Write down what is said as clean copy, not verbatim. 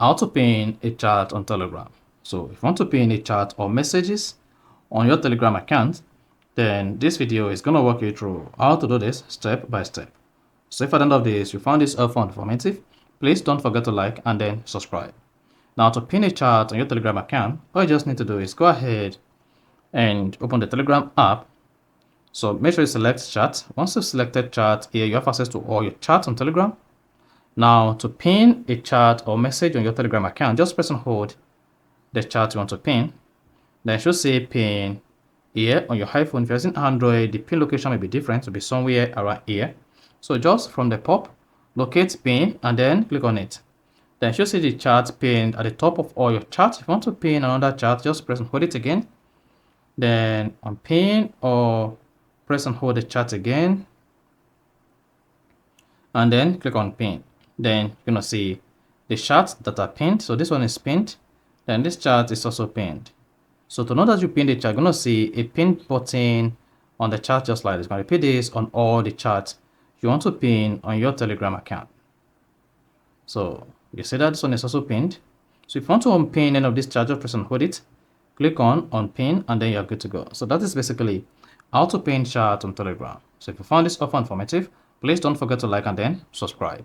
how to pin a chat on Telegram. So if you want to pin a chat or messages on your Telegram account, then this video is going to walk you through how to do this step by step. So if at the end of this you found this helpful and informative, please don't forget to like and then subscribe. Now to pin a chat on your Telegram account, all you just need to do is go ahead and open the Telegram app. So make sure you select chat. Once you've selected chat, here you have access to all your chats on Telegram. Now to pin a chat or message on your Telegram account, just press and hold the chat you want to pin. Then it should say pin here on your iPhone. If you're using Android, the pin location may be different, it will be somewhere around here. So just from the pop, locate pin and then click on it. Then you should see the chat pinned at the top of all your chats. If you want to pin another chat, just press and hold it again. Then unpin or press and hold the chat again. And then click on pin. Then you're going to see the chats that are pinned. So this one is pinned. Then this chat is also pinned. So to know that you pinned the chat, you're going to see a pin button on the chat just like this. I'm going to repeat this on all the chats you want to pin on your Telegram account. So you see that this one is also pinned. So if you want to unpin any of these chats, just press and hold it. Click on unpin and then you're good to go. So that is basically how to pin chat on Telegram. So if you found this offer informative, please don't forget to like and then subscribe.